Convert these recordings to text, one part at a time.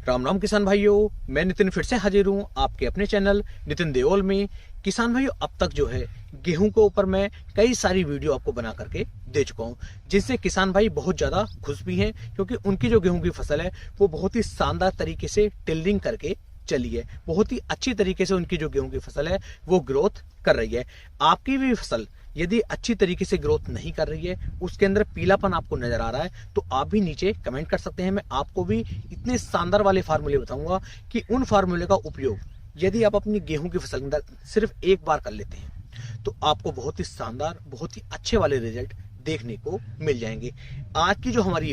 राम राम किसान भाइयों, मैं नितिन फिर से हाजिर हूँ आपके अपने चैनल नितिन देओल में। किसान भाइयों, अब तक जो है गेहूं के ऊपर मैं कई सारी वीडियो आपको बना करके दे चुका हूँ, जिससे किसान भाई बहुत ज्यादा खुश भी हैं, क्योंकि उनकी जो गेहूं की फसल है वो बहुत ही शानदार तरीके से टिल्डिंग करके चली है। बहुत ही अच्छी तरीके से उनकी जो गेहूं की फसल है वो ग्रोथ कर रही है। आपकी भी फसल यदि अच्छी तरीके से ग्रोथ नहीं कर रही है, उसके अंदर पीलापन आपको नजर आ रहा है, तो आप भी नीचे कमेंट कर सकते हैं। मैं आपको भी इतने शानदार वाले फार्मूले बताऊंगा कि उन फार्मूले का उपयोग यदि आप अपनी गेहूं की फसल के अंदर सिर्फ एक बार कर लेते हैं तो आपको बहुत ही शानदार, बहुत ही अच्छे वाले रिजल्ट देखने को मिल जाएंगे। आज की जो हमारी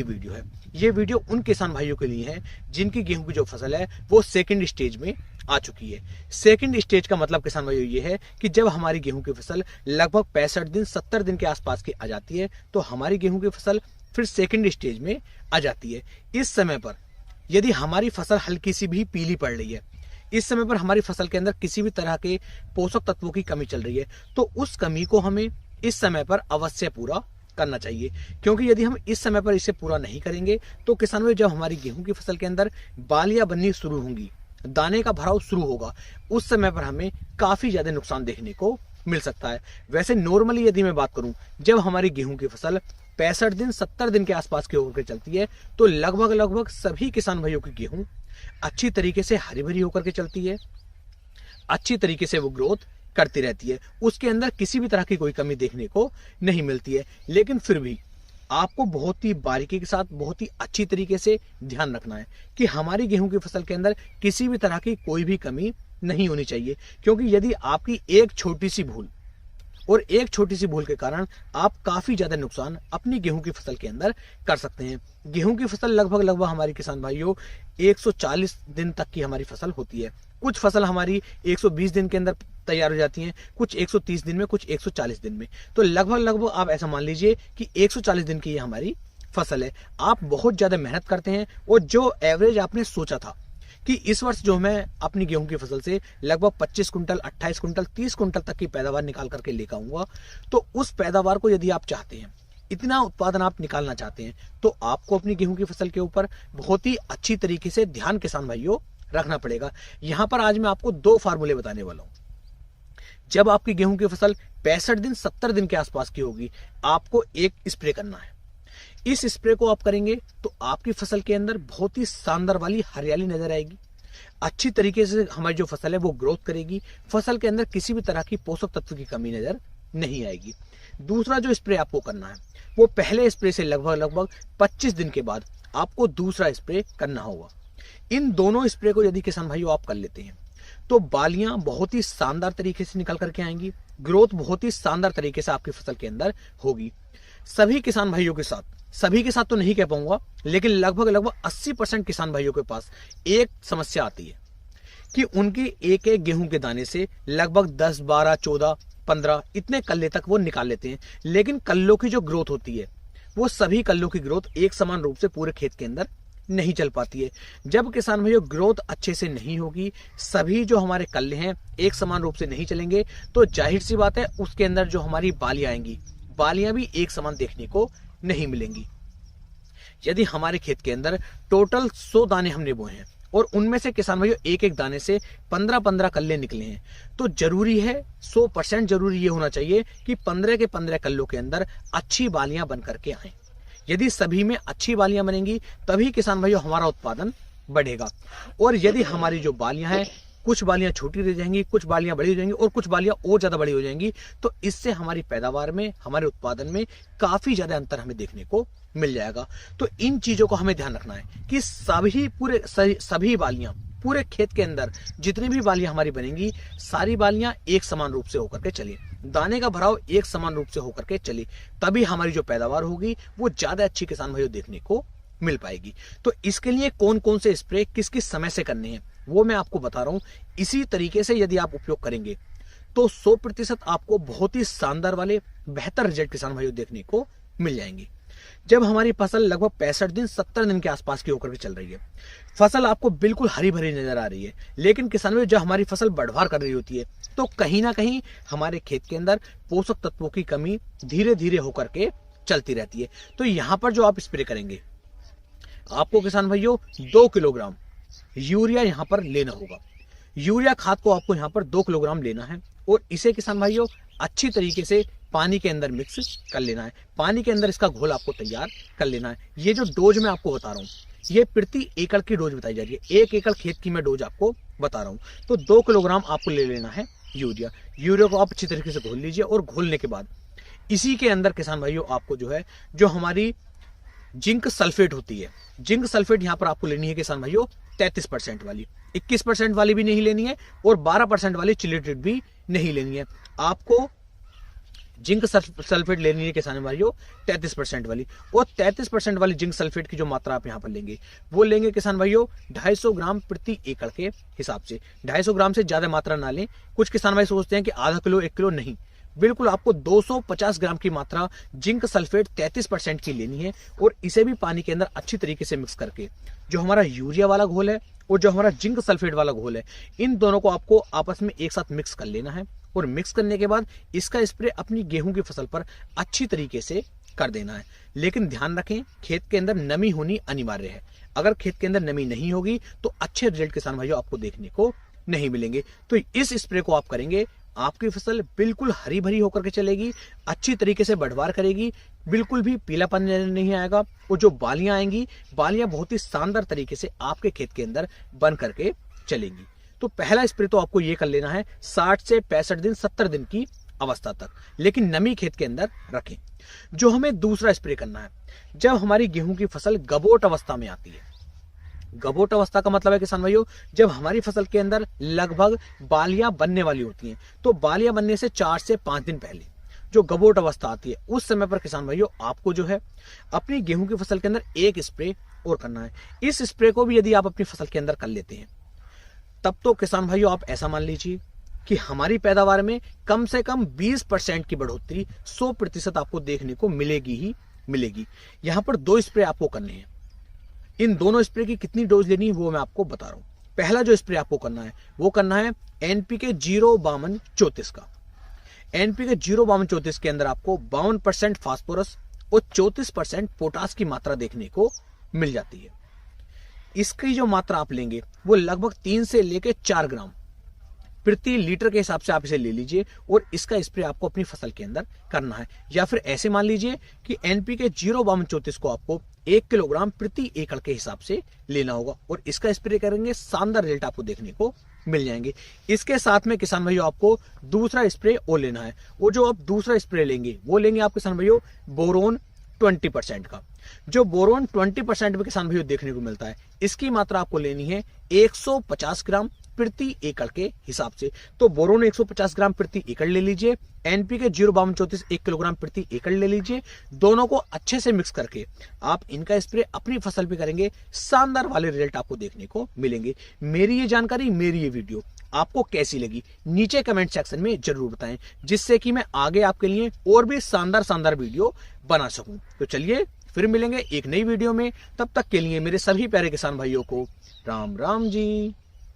ये वीडियो उन किसान भाइयों के लिए है जिनकी गेहूं की जो फसल है वो सेकंड स्टेज में आ चुकी है। सेकंड स्टेज का मतलब किसान भाइयों ये है कि जब हमारी गेहूं की फसल लगभग 65 दिन 70 दिन के आसपास की आ जाती है तो हमारी गेहूं की फसल फिर सेकंड स्टेज में आ जाती है। इस समय पर यदि हमारी फसल हल्की सी भी पीली पड़ रही है, इस समय पर हमारी फसल के अंदर किसी भी तरह के पोषक तत्वों की कमी चल रही है, तो उस कमी को हमें इस समय पर अवश्य पूरा करना चाहिए। क्योंकि यदि हम इस समय पर इसे पूरा नहीं करेंगे तो किसान भाई, जब हमारी गेहूं की फसल के अंदर बालियां बननी शुरू होंगी, दाने का भराव शुरू होगा, उस समय पर हमें काफी ज्यादा नुकसान देखने को मिल सकता है। वैसे नॉर्मली यदि मैं बात करूं, जब हमारी गेहूं की फसल 65 दिन 70 दिन के आसपास की होकर चलती है तो लगभग सभी किसान भाइयों की गेहूं अच्छी तरीके से हरी भरी होकर के चलती है, अच्छी तरीके से वो ग्रोथ करती रहती है, उसके अंदर किसी भी तरह की कोई कमी देखने को नहीं मिलती है। लेकिन फिर भी आपको बहुत ही बारीकी के साथ, बहुत ही अच्छी तरीके से ध्यान रखना है कि हमारी गेहूं की फसल के अंदर किसी भी तरह की कोई भी कमी नहीं होनी चाहिए। क्योंकि यदि आपकी एक छोटी सी भूल और एक छोटी सी भूल के कारण आप काफी ज्यादा नुकसान अपनी गेहूं की फसल के अंदर कर सकते हैं। गेहूं की फसल लगभग हमारी किसान भाइयों 140 दिन तक की हमारी फसल होती है। कुछ फसल हमारी 120 दिन के अंदर तैयार हो जाती हैं, कुछ 130 दिन में, कुछ 140 दिन में। तो लगभग आप ऐसा मान लीजिए कि 140 दिन की ये हमारी फसल है। आप बहुत ज्यादा मेहनत करते हैं और जो एवरेज आपने सोचा था कि इस वर्ष जो मैं अपनी गेहूं की फसल से लगभग 25 कुंटल, 28 कुंटल, 30 कुंटल तक की पैदावार निकाल करके लेकर आऊंगा, तो उस पैदावार को यदि आप चाहते हैं, इतना उत्पादन आप निकालना चाहते हैं, तो आपको अपनी गेहूं की फसल के ऊपर बहुत ही अच्छी तरीके से ध्यान किसान भाइयों रखना पड़ेगा। यहां पर आज मैं आपको 2 फार्मूले बताने वाला हूं। जब आपकी गेहूं की फसल 65 दिन 70 दिन के आसपास की होगी, आपको एक स्प्रे करना है। इस स्प्रे को आप करेंगे तो आपकी फसल के अंदर बहुत ही शानदार वाली हरियाली नजर आएगी, अच्छी तरीके से हमारी जो फसल है वो ग्रोथ करेगी, फसल के अंदर किसी भी तरह की पोषक तत्व की कमी नजर नहीं आएगी। दूसरा जो स्प्रे आपको करना है वो पहले स्प्रे से लगभग 25 दिन के बाद आपको दूसरा स्प्रे करना होगा। इन दोनों स्प्रे को यदि किसान भाइयों आप कर लेते हैं तो बालियां बहुत ही शानदार तरीके से निकल करके आएंगी, ग्रोथ बहुत ही शानदार तरीके से आपकी फसल के अंदर होगी। सभी किसान भाइयों के साथ, सभी के साथ तो नहीं कह पाऊंगा, लेकिन लगभग 80% किसान भाइयों के पास एक समस्या आती है कि उनकी एक एक गेहूं के दाने से लगभग 10, 12, 14, 15 इतने कल्ले तक वो निकाल लेते हैं, लेकिन कल्लों की जो ग्रोथ होती है वो सभी कल्लों की ग्रोथ एक समान रूप से पूरे खेत के अंदर नहीं चल पाती है। जब किसान भाइयों ग्रोथ अच्छे से नहीं होगी, सभी जो हमारे कल्ले हैं एक समान रूप से नहीं चलेंगे, तो जाहिर सी बात है उसके अंदर जो हमारी बालियां आएंगी, बालियां भी एक समान देखने को नहीं मिलेंगी। यदि हमारे खेत के अंदर टोटल 100 दाने हमने बोए हैं और उनमें से किसान भाइयों एक एक दाने से 15-15 कल्ले निकले हैं, तो जरूरी है, 100% जरूरी ये होना चाहिए कि 15 के 15 कल्लों के अंदर अच्छी बालियां बन करके आए। यदि सभी में अच्छी बालियां बनेंगी तभी किसान भाइयों हमारा उत्पादन बढ़ेगा। और यदि हमारी जो बालियां हैं, कुछ बालियां छोटी रह जाएंगी, कुछ बालियां बड़ी हो जाएंगी और कुछ बालियां और ज्यादा बड़ी हो जाएंगी, तो इससे हमारी पैदावार में, हमारे उत्पादन में काफी ज्यादा अंतर हमें देखने को मिल जाएगा। तो इन चीजों को हमें ध्यान रखना है कि सभी बालियां पूरे खेत के अंदर जितनी भी बालियां हमारी बनेंगी, सारी बालियां एक समान रूप से होकर के चले, दाने का भराव एक समान रूप से होकर के चले, तभी हमारी जो पैदावार होगी वो ज्यादा अच्छी किसान भाइयों देखने को मिल पाएगी। तो इसके लिए कौन कौन से स्प्रे किस किस समय से करने हैं वो मैं आपको बता रहा हूं। इसी तरीके से यदि आप उपयोग करेंगे तो 100% आपको बहुत ही शानदार वाले बेहतर रिजल्ट किसान भाइयों देखने को मिल जाएंगे। जब हमारी फसल लगभग 65 दिन 70 दिन के आसपास की होकर के चल रही है, फसल आपको बिल्कुल हरी भरी नजर आ रही है, लेकिन किसान भाई जब हमारी फसल बढ़वार कर रही होती है तो कहीं ना कहीं हमारे खेत के अंदर पोषक तत्वों की कमी धीरे धीरे होकर के चलती रहती है। तो यहां पर जो आप स्प्रे करेंगे, आपको किसान भाइयों 2 किलोग्राम यूरिया यहाँ पर लेना होगा। यूरिया खाद को आपको यहाँ पर 2 किलोग्राम लेना है और इसे किसान भाइयों अच्छी तरीके से पानी के अंदर मिक्स कर लेना है। पानी के अंदर इसका घोल आपको तैयार कर लेना है। ये जो डोज मैं आपको बता रहा हूँ ये प्रति एकड़ की डोज बताई जा रही है। 1 एकड़ खेत की मैं डोज आपको बता रहा हूँ। तो 2 किलोग्राम आपको ले लेना है यूरिया। यूरिया को आप अच्छी तरीके से घोल लीजिए और घोलने के बाद इसी के अंदर किसान भाइयों आपको जो है जो हमारी जिंक सल्फेट होती है, जिंक सल्फेट यहाँ पर आपको लेनी है किसान भाइयों 33% वाली, 21% वाली भी नहीं लेनी है और 12% वाली चिलेटेड भी नहीं लेनी है। आपको जिंक सल्फेट लेनी है किसान भाइयों 33% वाली। और 33% वाली जिंक सल्फेट की जो मात्रा आप यहाँ पर लेंगे वो लेंगे किसान भाइयों 250 ग्राम प्रति एकड़ के हिसाब से। 250 ग्राम से ज्यादा मात्रा ना लें। कुछ किसान भाई सोचते हैं कि आधा किलो 1 किलो, नहीं, बिल्कुल आपको 250 ग्राम की मात्रा जिंक सल्फेट 33% की लेनी है और इसे भी पानी के अंदर अच्छी तरीके से मिक्स करके जो हमारा यूरिया वाला घोल है और जो हमारा जिंक सल्फेट वाला घोल है इन दोनों को आपको आपस में एक साथ मिक्स कर लेना है। और मिक्स करने के बाद इसका स्प्रे अपनी गेहूं की फसल पर अच्छी तरीके से कर देना है। लेकिन ध्यान रखें खेत के अंदर नमी होनी अनिवार्य है। अगर खेत के अंदर नमी नहीं होगी तो अच्छे रिजल्ट किसान भाइयों आपको देखने को नहीं मिलेंगे। तो इस स्प्रे को आप करेंगे, आपकी फसल बिल्कुल हरी भरी होकर के चलेगी, अच्छी तरीके से बढ़वार करेगी, बिल्कुल भी पीलापन नहीं आएगा और जो बालियां आएंगी बालियां बहुत ही शानदार तरीके से आपके खेत के अंदर बन करके चलेंगी। तो पहला स्प्रे तो आपको ये कर लेना है 60 से 65 दिन 70 दिन की अवस्था तक, लेकिन नमी खेत के अंदर रखें। जो हमें दूसरा स्प्रे करना है जब हमारी गेहूं की फसल गबोट अवस्था में आती है। गबोट अवस्था का मतलब है किसान भाइयों जब हमारी फसल के अंदर लगभग बालियां बनने वाली होती हैं। तो बालियां बनने से 4 से 5 दिन पहले जो गबोट अवस्था आती है उस समय पर किसान भाइयों आपको जो है अपनी गेहूं की फसल के अंदर एक स्प्रे और करना है। इस स्प्रे को भी यदि आप अपनी फसल के अंदर कर लेते हैं तब तो किसान भाइयों आप ऐसा मान लीजिए कि हमारी पैदावार में कम से कम 20% की बढ़ोतरी 100% आपको देखने को मिलेगी ही मिलेगी। यहां पर 2 स्प्रे आपको करने हैं। इन दोनों स्प्रे की कितनी डोज लेनी है वो मैं आपको बता रहा हूं। पहला जो स्प्रे आपको करना है वो करना है एनपीके 05234 का। एनपीके 05234 के अंदर आपको 52% फास्फोरस और 34% पोटास की मात्रा देखने को मिल जाती है। इसकी जो मात्रा आप लेंगे वो लगभग 3 से लेकर 4 ग्राम प्रति लीटर के हिसाब से आप इसे ले लीजिए और इसका स्प्रे आपको अपनी फसल के अंदर करना है। या फिर ऐसे मान लीजिए कि एनपीके 05234 को आपको 1 किलोग्राम प्रति एकड़ के हिसाब से लेना होगा और इसका स्प्रे करेंगे, शानदार रिजल्ट आपको देखने को मिल जाएंगे। इसके साथ में किसान भाइयों आपको दूसरा स्प्रे और लेना है। वो जो आप दूसरा स्प्रे लेंगे वो लेंगे आप किसान भाइयों बोरोन 20% का। जो बोरोन 20% में किसान भाइयों देखने को मिलता है इसकी मात्रा आपको लेनी है 150 ग्राम प्रति एकड़ के हिसाब से। तो बोरोन 150 ग्राम प्रति एकड़ ले लीजिए, एनपीके 05234 1 किलोग्राम प्रति एकड़ ले लीजिए। दोनों को अच्छे से मिक्स करके आप इनका स्प्रे अपनी फसल पे करेंगे, शानदार वाले रिजल्ट आपको देखने को मिलेंगे। मेरी ये जानकारी, मेरी ये वीडियो आपको कैसी लगी नीचे कमेंट सेक्शन में जरूर बताएं, जिससे कि मैं आगे आपके लिए और भी शानदार वीडियो बना सकूं। तो चलिए फिर मिलेंगे एक नई वीडियो में। तब तक के लिए मेरे सभी प्यारे किसान भाइयों को राम राम जी।